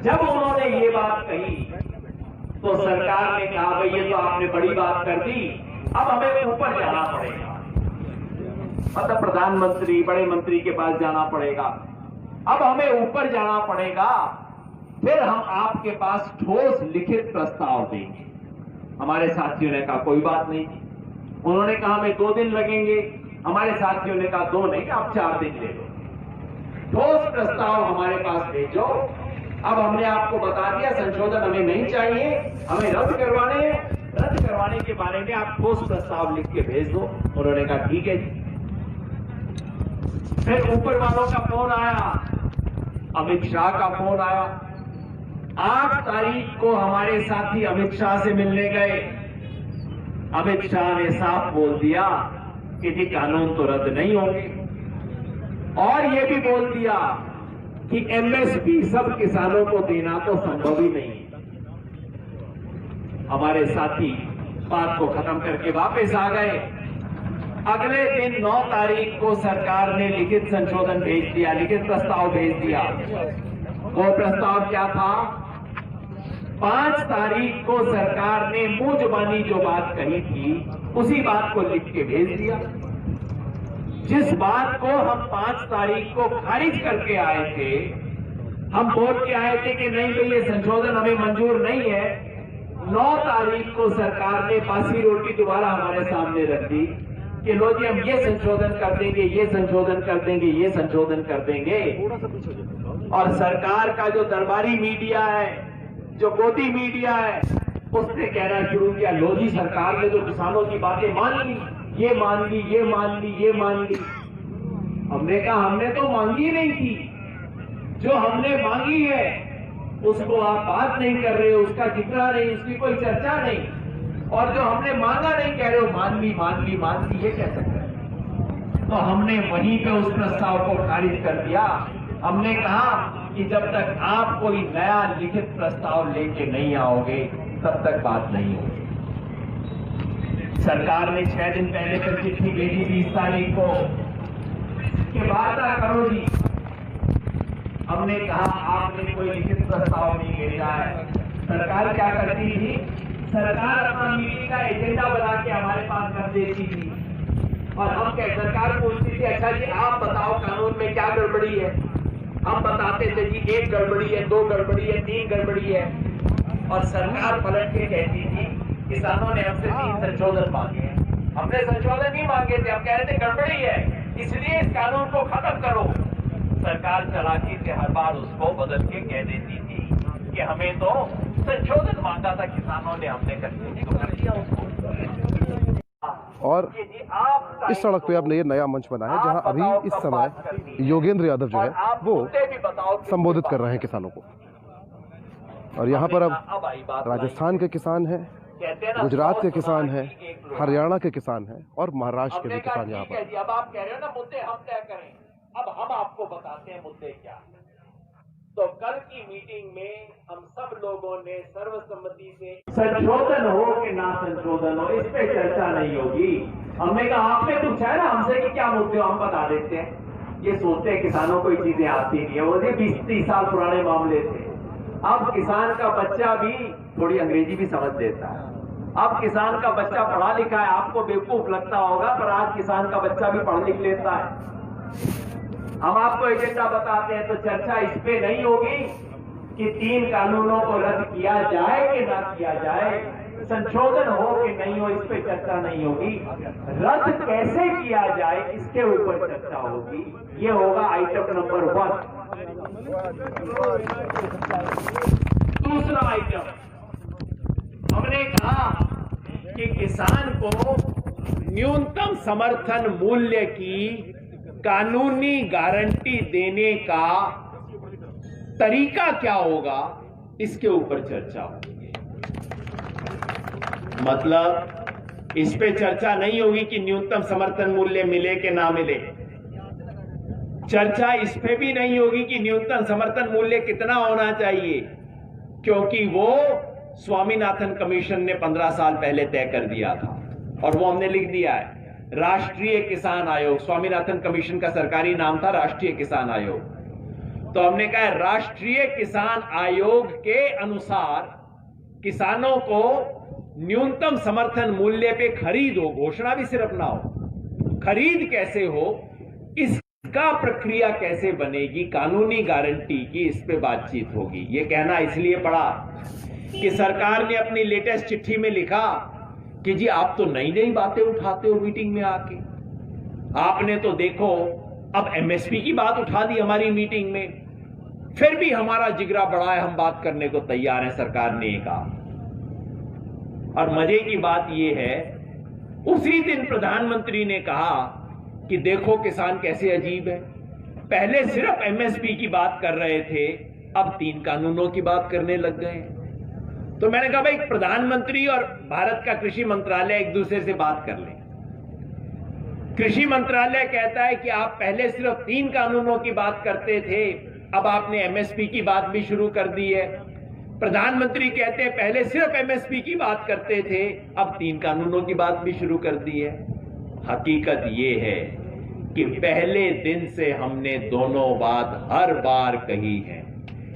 जब उन्होंने ये बात कही तो सरकार ने कहा भाई ये तो आपने बड़ी बात कर दी, अब हमें ऊपर जाना पड़ेगा, मतलब प्रधानमंत्री बड़े मंत्री के पास जाना पड़ेगा, अब हमें ऊपर जाना पड़ेगा, फिर हम आपके पास ठोस लिखित प्रस्ताव देंगे। हमारे साथियों ने कहा कोई बात नहीं। उन्होंने कहा हमें 2 दिन लगेंगे, हमारे साथियों ने कहा 2 नहीं, आप 4 दिन ले लो, ठोस प्रस्ताव हमारे पास भेजो। अब हमने आपको बता दिया संशोधन हमें नहीं चाहिए, हमें रद्द करवाने हैं, रद्द करवाने के बारे में आप ठोस प्रस्ताव लिख के भेज दो। उन्होंने कहा ठीक है जी। फिर ऊपर वालों का फोन आया, अमित शाह का फोन आया। 8 तारीख को हमारे साथी अमित शाह से मिलने गए। अमित शाह ने साफ बोल दिया कि जी कानून तो रद्द नहीं होंगे, और यह भी बोल दिया कि एमएसपी सब किसानों को देना तो संभव ही नहीं। हमारे साथी बात को खत्म करके वापस आ गए। अगले दिन 9 तारीख को सरकार ने लिखित संशोधन भेज दिया, लिखित प्रस्ताव भेज दिया। वो प्रस्ताव क्या था? 5 तारीख को सरकार ने मुंह जुबानी जो बात कही थी उसी बात को लिख के भेज दिया। जिस बात को हम 5 तारीख को खारिज करके आए थे, हम बोल के आए थे कि नहीं भाई ये संशोधन हमें मंजूर नहीं है, 9 तारीख को सरकार ने बासी रोटी दोबारा हमारे सामने रख दी कि लो जी हम ये संशोधन कर देंगे, ये संशोधन कर देंगे, ये संशोधन कर देंगे। और सरकार का जो दरबारी मीडिया है, जो गोदी मीडिया है, उसने कहना शुरू किया लो जी सरकार ने जो किसानों की बातें मान ली, ये मान ली, ये मान ली, ये मान ली। हमने कहा हमने तो मांगी नहीं थी, जो हमने मांगी है उसको आप बात नहीं कर रहे हो, उसका जिक्र नहीं, उसकी कोई चर्चा नहीं, और जो हमने मांगा नहीं कह रहे हो मान ली, मान ली, मान ली, ये कह सकते हैं। तो हमने वहीं पे उस प्रस्ताव को खारिज कर दिया। हमने कहा कि जब तक आप कोई नया लिखित प्रस्ताव लेके नहीं आओगे तब तक बात नहीं होगी। सरकार ने 6 दिन पहले फिर चिट्ठी भेजी 20 तारीख को कि वार्ता करो जी। हमने कहा आपने कोई लिखित प्रस्ताव नहीं भेजा है। सरकार क्या करती थी? सरकार अपना मीटिंग का एजेंडा बना के हमारे पास कर देती थी, और हम क्या सरकार पूछती थी अच्छा जी आप बताओ कानून में क्या गड़बड़ी है। हम बताते थे जी 1 गड़बड़ी है, 2 गड़बड़ी है, 3 गड़बड़ी है, और सरकार पलट के कहती थी किसानों ने हमसे 3 संशोधन मांगे हैं, हमने संशोधन नहीं मांगे थे, हम कह रहे थे गड़बड़ी है इसलिए इस कानून को खत्म करो। सरकार चालाकी से हर बार उसको बदल के कह देती थी कि हमें तो संशोधन मांगा था किसानों ने, हमने कर दिया उसको। और इस सड़क पे आपने ये नया मंच बना है जहां अभी इस समय योगेंद्र यादव जो है वो संबोधित कर रहे हैं किसानों को। और यहाँ पर अब राजस्थान के किसान हैं, गुजरात के किसान हैं, हरियाणा के किसान हैं और महाराष्ट्र के भी किसान यहाँ पर। अब आप कह रहे हो ना मुद्दे हम तय करें, अब हम आपको बताते हैं मुद्दे क्या। तो कल की मीटिंग में हम सब लोगों ने सर्वसम्मति से संशोधन हो कि ना संशोधन हो इस पे चर्चा नहीं होगी। हमने कहा आपने पूछा है ना हमसे कि क्या मुद्दे हम बता देते हैं। ये सोचते हैं किसानों को चीजें आती नहीं है, वो 20-30 साल पुराने मामले थे। अब किसान का बच्चा भी थोड़ी अंग्रेजी भी समझ लेता है। अब किसान का बच्चा पढ़ा लिखा है, आपको बेवकूफ लगता होगा पर आज किसान का बच्चा भी पढ़ लिख लेता है। हम आपको एजेंडा बताते हैं तो चर्चा इस पे नहीं होगी कि 3 कानूनों को रद्द किया जाए कि ना किया जाए, संशोधन हो कि नहीं हो इस पे चर्चा नहीं होगी, रद्द कैसे किया जाए इसके ऊपर चर्चा होगी। ये होगा आइटम नंबर 1। दूसरा आइटम हमने कहा कि किसान को न्यूनतम समर्थन मूल्य की कानूनी गारंटी देने का तरीका क्या होगा इसके ऊपर चर्चा होगी। मतलब इस पे चर्चा नहीं होगी कि न्यूनतम समर्थन मूल्य मिले कि ना मिले। चर्चा इस पे भी नहीं होगी कि न्यूनतम समर्थन मूल्य कितना होना चाहिए, क्योंकि वो स्वामीनाथन कमीशन ने 15 साल पहले तय कर दिया था और वो हमने लिख दिया है। राष्ट्रीय किसान आयोग, स्वामीनाथन कमीशन का सरकारी नाम था राष्ट्रीय किसान आयोग। तो हमने कहा राष्ट्रीय किसान आयोग के अनुसार किसानों को न्यूनतम समर्थन मूल्य पे खरीद हो, घोषणा भी सिर्फ ना हो, खरीद कैसे हो, इसका प्रक्रिया कैसे बनेगी, कानूनी गारंटी की, इस पे बातचीत होगी। ये कहना इसलिए पड़ा कि सरकार ने अपनी लेटेस्ट चिट्ठी में लिखा कि जी आप तो नई नई बातें उठाते हो मीटिंग में आके। आपने तो देखो अब एमएसपी की बात उठा दी हमारी मीटिंग में, फिर भी हमारा जिगरा बड़ा है, हम बात करने को तैयार हैं, सरकार ने कहा। और मजे की बात यह है, उसी दिन प्रधानमंत्री ने कहा कि देखो किसान कैसे अजीब है, पहले सिर्फ एमएसपी की बात कर रहे थे, अब 3 कानूनों की बात करने लग गए। तो मैंने कहा भाई प्रधानमंत्री और भारत का कृषि मंत्रालय एक दूसरे से बात कर लें। कृषि मंत्रालय कहता है कि आप पहले सिर्फ 3 कानूनों की बात करते थे, अब आपने एमएसपी की बात भी शुरू कर दी है। प्रधानमंत्री कहते हैं पहले सिर्फ एमएसपी की बात करते थे, अब 3 कानूनों की बात भी शुरू कर दी है। हकीकत यह है कि पहले दिन से हमने दोनों बात हर बार कही है,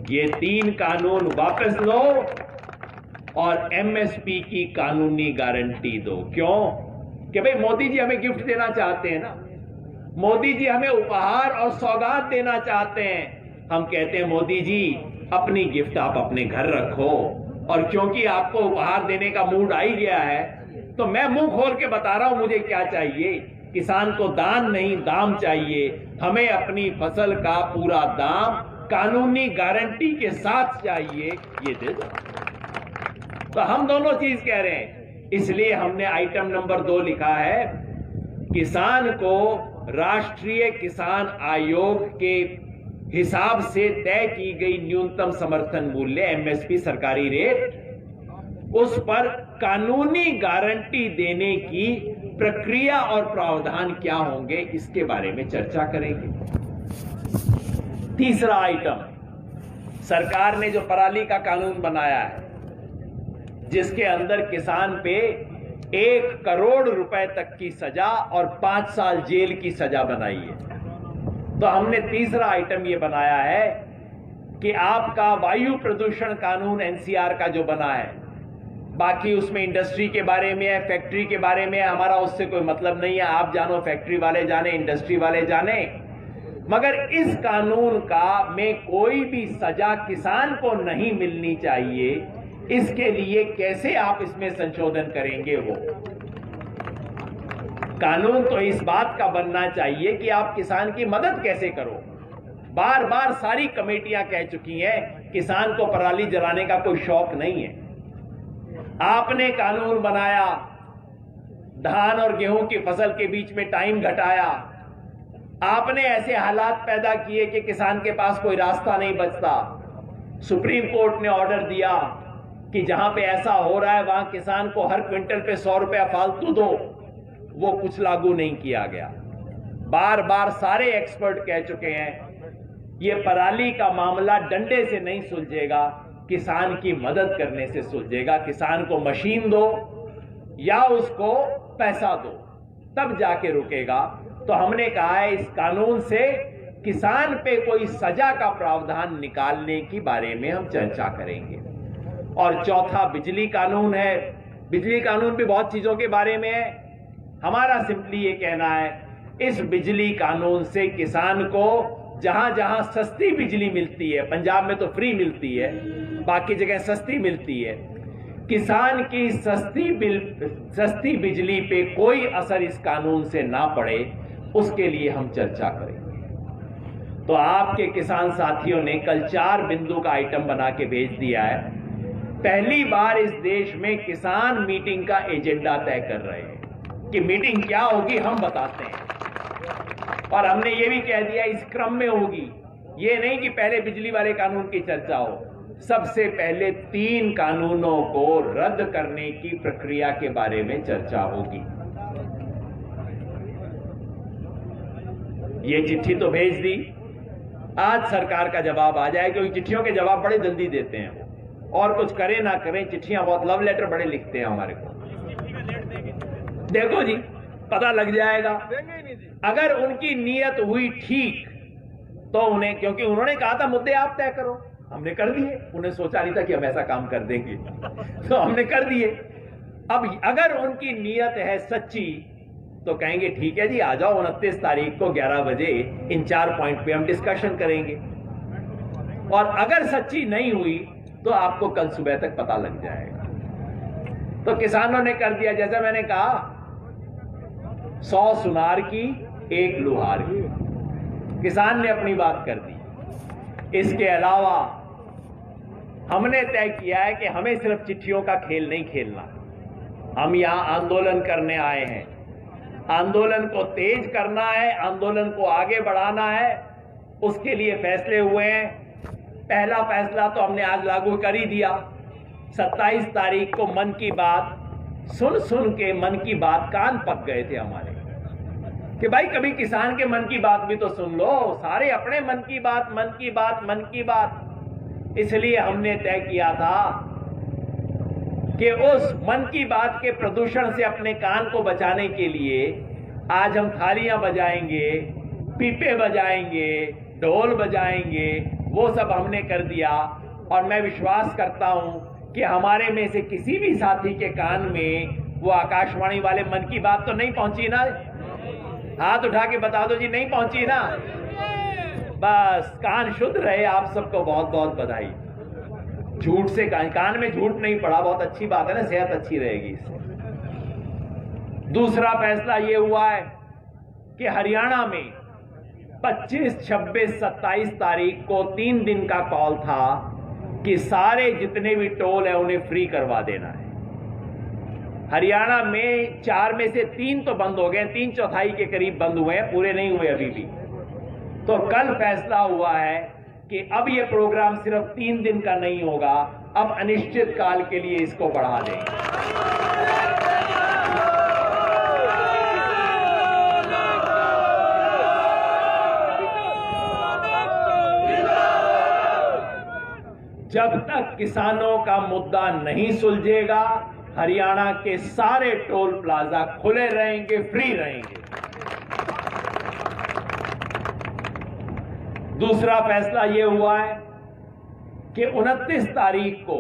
ये 3 कानून वापस लो और एमएसपी की कानूनी गारंटी दो। क्यों? कि भाई मोदी जी हमें गिफ्ट देना चाहते हैं ना, मोदी जी हमें उपहार और सौगात देना चाहते हैं। हम कहते हैं मोदी जी अपनी गिफ्ट आप अपने घर रखो, और क्योंकि आपको उपहार देने का मूड आ ही गया है तो मैं मुंह खोल के बता रहा हूं मुझे क्या चाहिए। किसान को दान नहीं दाम चाहिए, हमें अपनी फसल का पूरा दाम कानूनी गारंटी के साथ चाहिए, ये दे दो। तो हम दोनों चीज कह रहे हैं, इसलिए हमने आइटम नंबर 2 लिखा है, किसान को राष्ट्रीय किसान आयोग के हिसाब से तय की गई न्यूनतम समर्थन मूल्य एमएसपी सरकारी रेट, उस पर कानूनी गारंटी देने की प्रक्रिया और प्रावधान क्या होंगे, इसके बारे में चर्चा करेंगे। तीसरा आइटम, सरकार ने जो पराली का कानून बनाया है, जिसके अंदर किसान पे 1 करोड़ रुपए तक की सजा और 5 साल जेल की सजा बनाई है। तो हमने तीसरा आइटम यह बनाया है कि आपका वायु प्रदूषण कानून एनसीआर का जो बना है, बाकी उसमें इंडस्ट्री के बारे में है, फैक्ट्री के बारे में है, हमारा उससे कोई मतलब नहीं है, आप जानो, फैक्ट्री वाले जाने, इंडस्ट्री वाले जाने, मगर इस कानून का में कोई भी सजा किसान को नहीं मिलनी चाहिए। इसके लिए कैसे आप इसमें संशोधन करेंगे? वो कानून तो इस बात का बनना चाहिए कि आप किसान की मदद कैसे करो। बार बार सारी कमेटियां कह चुकी हैं किसान को पराली जलाने का कोई शौक नहीं है। आपने कानून बनाया, धान और गेहूं की फसल के बीच में टाइम घटाया, आपने ऐसे हालात पैदा किए कि किसान के पास कोई रास्ता नहीं बचता। सुप्रीम कोर्ट ने ऑर्डर दिया कि जहां पे ऐसा हो रहा है वहां किसान को हर क्विंटल पे 100 रुपया फालतू दो, वो कुछ लागू नहीं किया गया। बार बार सारे एक्सपर्ट कह चुके हैं ये पराली का मामला डंडे से नहीं सुलझेगा, किसान की मदद करने से सुलझेगा। किसान को मशीन दो या उसको पैसा दो, तब जाके रुकेगा। तो हमने कहा है इस कानून से किसान पे कोई सजा का प्रावधान निकालने के बारे में हम चर्चा करेंगे। और चौथा बिजली कानून है। बिजली कानून भी बहुत चीजों के बारे में है। हमारा सिंपली ये कहना है, इस बिजली कानून से किसान को जहां जहां सस्ती बिजली मिलती है, पंजाब में तो फ्री मिलती है, बाकी जगह सस्ती मिलती है, किसान की सस्ती बिजली पे कोई असर इस कानून से ना पड़े, उसके लिए हम चर्चा करेंगे। तो आपके किसान साथियों ने कल 4 बिंदु का आइटम बना के भेज दिया है। पहली बार इस देश में किसान मीटिंग का एजेंडा तय कर रहे हैं कि मीटिंग क्या होगी हम बताते हैं। और हमने ये भी कह दिया इस क्रम में होगी, ये नहीं कि पहले बिजली वाले कानून की चर्चा हो, सबसे पहले 3 कानूनों को रद्द करने की प्रक्रिया के बारे में चर्चा होगी। ये चिट्ठी तो भेज दी, आज सरकार का जवाब आ जाए, क्योंकि चिट्ठियों के जवाब बड़े जल्दी देते हैं, और कुछ करें ना करें, चिट्ठियां बहुत लव लेटर बड़े लिखते हैं हमारे को। देखो जी, पता लग जाएगा। अगर उनकी नीयत हुई ठीक तो उन्हें, क्योंकि उन्होंने कहा था मुद्दे आप तय करो, हमने कर दिए। उन्हें सोचा नहीं था कि हम ऐसा काम कर देंगे तो हमने कर दिए। अब अगर उनकी नीयत है सच्ची तो कहेंगे ठीक है जी, आ जाओ 29 तारीख को 11 बजे इन 4 पॉइंट पे हम डिस्कशन करेंगे। और अगर सच्ची नहीं हुई तो आपको कल सुबह तक पता लग जाएगा। तो किसानों ने कर दिया, जैसे मैंने कहा, 100 सुनार की 1 लुहार की। किसान ने अपनी बात कर दी। इसके अलावा हमने तय किया है कि हमें सिर्फ चिट्ठियों का खेल नहीं खेलना, हम यहां आंदोलन करने आए हैं। आंदोलन को तेज करना है, आंदोलन को आगे बढ़ाना है, उसके लिए फैसले हुए हैं। पहला फैसला तो हमने आज लागू कर ही दिया। 27 तारीख को मन की बात सुन के मन की बात कान पक गए थे हमारे कि भाई कभी किसान के मन की बात भी तो सुन लो। सारे अपने मन की बात, मन की बात, मन की बात। इसलिए हमने तय किया था कि उस मन की बात के प्रदूषण से अपने कान को बचाने के लिए आज हम थालियां बजाएंगे, पीपे बजाएंगे, ढोल बजाएंगे, वो सब हमने कर दिया। और मैं विश्वास करता हूं कि हमारे में से किसी भी साथी के कान में वो आकाशवाणी वाले मन की बात तो नहीं पहुंची ना? हाथ उठा के बता दो जी, नहीं पहुंची ना? बस कान शुद्ध रहे। आप सबको बहुत बहुत बधाई। झूठ से कान में झूठ नहीं पड़ा, बहुत अच्छी बात है ना, सेहत अच्छी रहेगी इससे। दूसरा फैसला ये हुआ है कि हरियाणा में 25, 26, 27 तारीख को 3 दिन का कॉल था कि सारे जितने भी टोल है उन्हें फ्री करवा देना है। हरियाणा में 4 में से 3 तो बंद हो गए, 3/4 के करीब बंद हुए हैं, पूरे नहीं हुए अभी भी। तो कल फैसला हुआ है कि अब ये प्रोग्राम सिर्फ 3 दिन का नहीं होगा, अब अनिश्चित काल के लिए इसको बढ़ा देंगे। जब तक किसानों का मुद्दा नहीं सुलझेगा, हरियाणा के सारे टोल प्लाजा खुले रहेंगे, फ्री रहेंगे। दूसरा फैसला यह हुआ है कि 29 तारीख को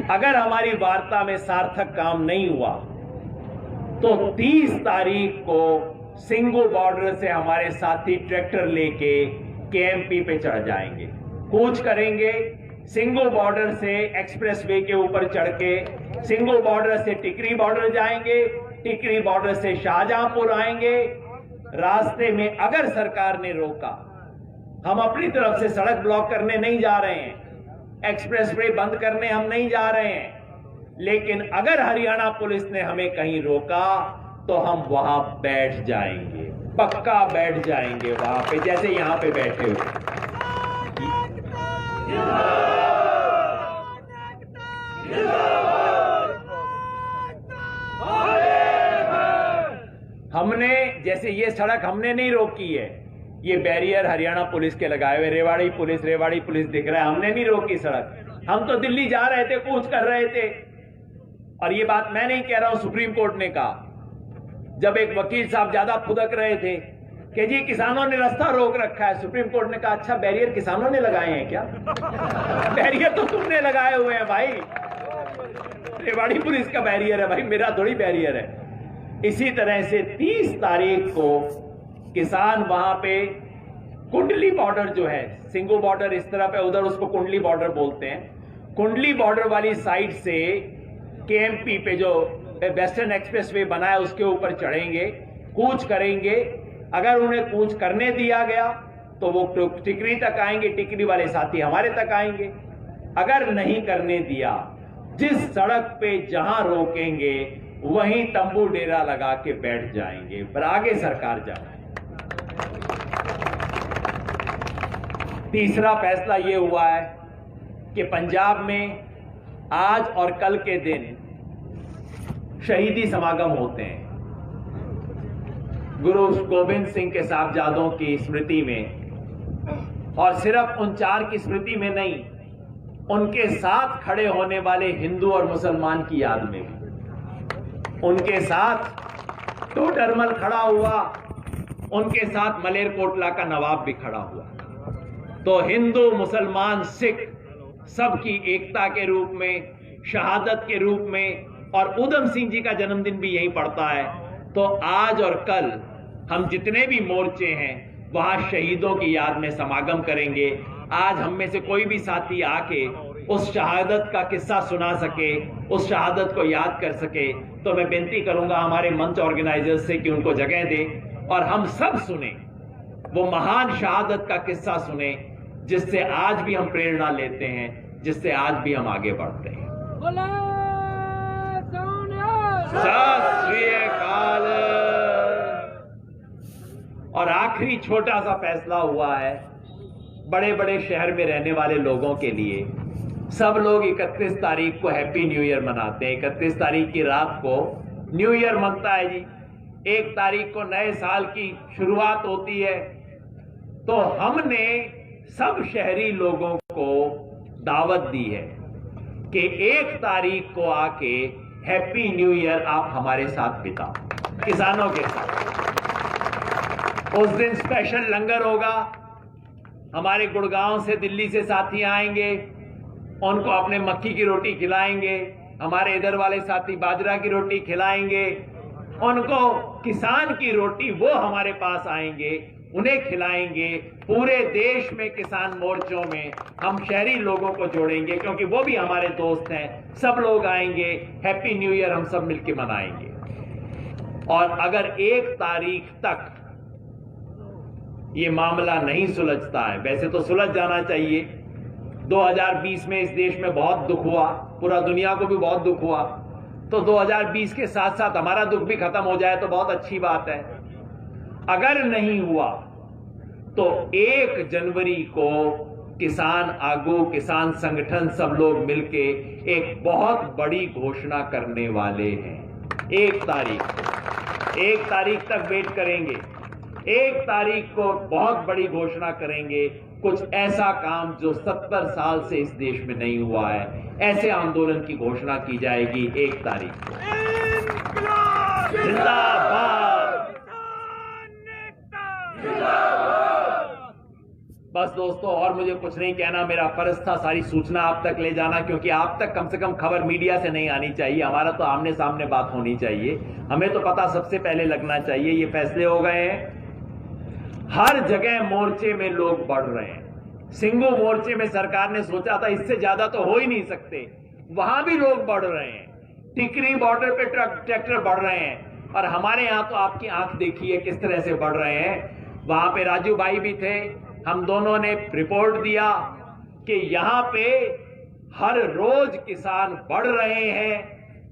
अगर हमारी वार्ता में सार्थक काम नहीं हुआ तो 30 तारीख को सिंगू बॉर्डर से हमारे साथी ट्रैक्टर लेके केएमपी पे चढ़ जाएंगे, कूच करेंगे। सिंगू बॉर्डर से एक्सप्रेसवे के ऊपर चढ़ के सिंगू बॉर्डर से टिकरी बॉर्डर जाएंगे, टिकरी बॉर्डर से शाहजहांपुर आएंगे। रास्ते में अगर सरकार ने रोका, हम अपनी तरफ से सड़क ब्लॉक करने नहीं जा रहे हैं, एक्सप्रेसवे बंद करने हम नहीं जा रहे हैं, लेकिन अगर हरियाणा पुलिस ने हमें कहीं रोका तो हम वहां बैठ जाएंगे, पक्का बैठ जाएंगे वहां पे, जैसे यहां पे बैठे हुए। हमने, जैसे ये सड़क हमने नहीं रोकी है, ये बैरियर हरियाणा पुलिस के लगाए हुए, रेवाड़ी पुलिस दिख रहा है, हमने नहीं रोकी सड़क। हम तो दिल्ली जा रहे थे, कूच कर रहे थे। और ये बात मैं नहीं कह रहा हूं, सुप्रीम कोर्ट ने कहा। जब एक वकील साहब ज्यादा फुदक रहे थे कि जी किसानों ने रास्ता रोक रखा है, सुप्रीम कोर्ट ने कहा अच्छा बैरियर किसानों ने लगाए हैं क्या? बैरियर तो तुमने लगाए हुए हैं भाई, रेवाड़ी पुलिस का बैरियर है भाई, मेरा थोड़ी बैरियर है। इसी तरह से 30 तारीख को किसान वहां पे कुंडली बॉर्डर जो है, सिंगू बॉर्डर इस तरफ है, उधर उसको कुंडली बॉर्डर बोलते हैं। कुंडली बॉर्डर वाली साइड से केएमपी पे जो वेस्टर्न एक्सप्रेसवे बना है उसके ऊपर चढ़ेंगे, कूच करेंगे। अगर उन्हें कूच करने दिया गया तो वो टिकरी तक आएंगे, टिकरी वाले साथी हमारे तक आएंगे। अगर नहीं करने दिया, जिस सड़क पे जहां रोकेंगे वहीं तंबू डेरा लगा के बैठ जाएंगे, पर आगे सरकार जाए। तीसरा फैसला यह हुआ है कि पंजाब में आज और कल के दिन शहीदी समागम होते हैं। गुरु गोविंद सिंह के साहबजादों की स्मृति में, और सिर्फ उन 4 की स्मृति में नहीं, उनके साथ खड़े होने वाले हिंदू और मुसलमान की याद में भी। उनके साथ टोडरमल खड़ा हुआ, उनके साथ मलेरकोटला का नवाब भी खड़ा हुआ। तो हिंदू, मुसलमान, सिख सबकी एकता के रूप में, शहादत के रूप में, और उधम सिंह जी का जन्मदिन भी यहीं पड़ता है। तो आज और कल हम जितने भी मोर्चे हैं वहां शहीदों की याद में समागम करेंगे। आज हम में से कोई भी साथी आके उस शहादत का किस्सा सुना सके, उस शहादत को याद कर सके, तो मैं बेनती करूंगा हमारे मंच ऑर्गेनाइजर्स से कि उनको जगह दें और हम सब सुने, वो महान शहादत का किस्सा सुने, जिससे आज भी हम प्रेरणा लेते हैं, जिससे आज भी हम आगे बढ़ते हैं। सत श्री अकाल। और आखिरी छोटा सा फैसला हुआ है बड़े बड़े शहर में रहने वाले लोगों के लिए। सब लोग 31 तारीख को हैप्पी न्यू ईयर मनाते हैं। 31 तारीख की रात को न्यू ईयर मनता है जी। 1 तारीख को नए साल की शुरुआत होती है। तो हमने सब शहरी लोगों को दावत दी है कि 1 तारीख को आके हैप्पी न्यू ईयर आप हमारे साथ बिताओ, किसानों के साथ। उस दिन स्पेशल लंगर होगा। हमारे गुड़गांव से, दिल्ली से साथी आएंगे, उनको अपने मक्की की रोटी खिलाएंगे। हमारे इधर वाले साथी बाजरा की रोटी खिलाएंगे, उनको किसान की रोटी वो हमारे पास आएंगे, उन्हें खिलाएंगे। पूरे देश में किसान मोर्चों में हम शहरी लोगों को जोड़ेंगे, क्योंकि वो भी हमारे दोस्त हैं। सब लोग आएंगे, हैप्पी न्यू ईयर हम सब मिलकर मनाएंगे। और अगर 1 तारीख तक ये मामला नहीं सुलझता है, वैसे तो सुलझ जाना चाहिए। 2020 में इस देश में बहुत दुख हुआ, पूरा दुनिया को भी बहुत दुख हुआ। तो 2020 के साथ साथ हमारा दुख भी खत्म हो जाए तो बहुत अच्छी बात है। अगर नहीं हुआ तो 1 जनवरी को किसान आगू, किसान संगठन सब लोग मिलके एक बहुत बड़ी घोषणा करने वाले हैं। 1 तारीख तक वेट करेंगे। 1 तारीख को बहुत बड़ी घोषणा करेंगे। कुछ ऐसा काम जो 70 साल से इस देश में नहीं हुआ है, ऐसे आंदोलन की घोषणा की जाएगी 1 तारीख को। जिंदाबाद। बस दोस्तों, और मुझे कुछ नहीं कहना। मेरा फर्ज था सारी सूचना आप तक ले जाना, क्योंकि आप तक कम से कम खबर मीडिया से नहीं आनी चाहिए। हमारा तो आमने सामने बात होनी चाहिए। हमें तो पता सबसे पहले लगना चाहिए। ये फैसले हो गए हैं। हर जगह मोर्चे में लोग बढ़ रहे हैं। सिंगू मोर्चे में सरकार ने सोचा था इससे ज्यादा तो हो ही नहीं सकते, वहां भी लोग बढ़ रहे हैं। टिकरी बॉर्डर पे ट्रैक्टर बढ़ रहे हैं। और हमारे यहां तो आपकी आंख देखिए किस तरह से बढ़ रहे हैं। वहां पे राजू भाई भी थे, हम दोनों ने रिपोर्ट दिया कि यहां पे हर रोज किसान बढ़ रहे हैं,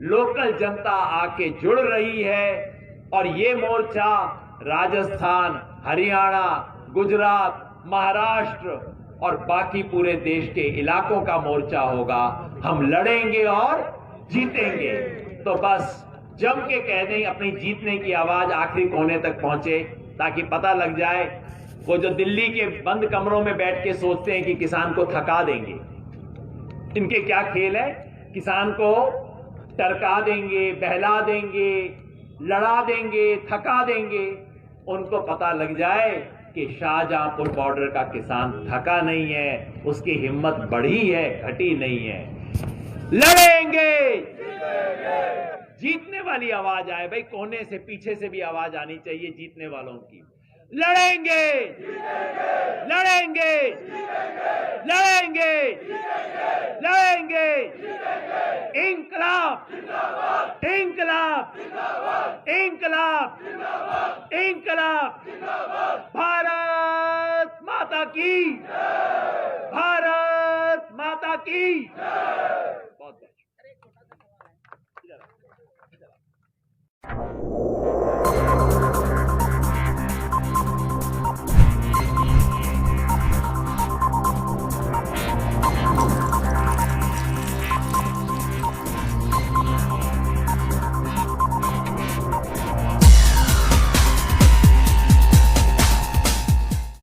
लोकल जनता आके जुड़ रही है। और ये मोर्चा राजस्थान, हरियाणा, गुजरात, महाराष्ट्र और बाकी पूरे देश के इलाकों का मोर्चा होगा। हम लड़ेंगे और जीतेंगे। तो बस जम के कह दें, अपनी जीतने की आवाज आखिरी कोने तक पहुंचे, ताकि पता लग जाए। वो जो दिल्ली के बंद कमरों में बैठ के सोचते हैं कि किसान को थका देंगे, इनके क्या खेल है। किसान को टरका देंगे, बहला देंगे, लड़ा देंगे, थका देंगे। उनको पता लग जाए कि शाहजहांपुर बॉर्डर का किसान थका नहीं है, उसकी हिम्मत बढ़ी है, घटी नहीं है। लड़ेंगे, जीतने वाली आवाज आए भाई। कोने से, पीछे से भी आवाज आनी चाहिए जीतने वालों की। लड़ेंगे, लड़ेंगे, लड़ेंगे, लड़ेंगे। इंकलाब, इंकलाब, इंकलाब, इंकलाब। भारत माता की, भारत माता की।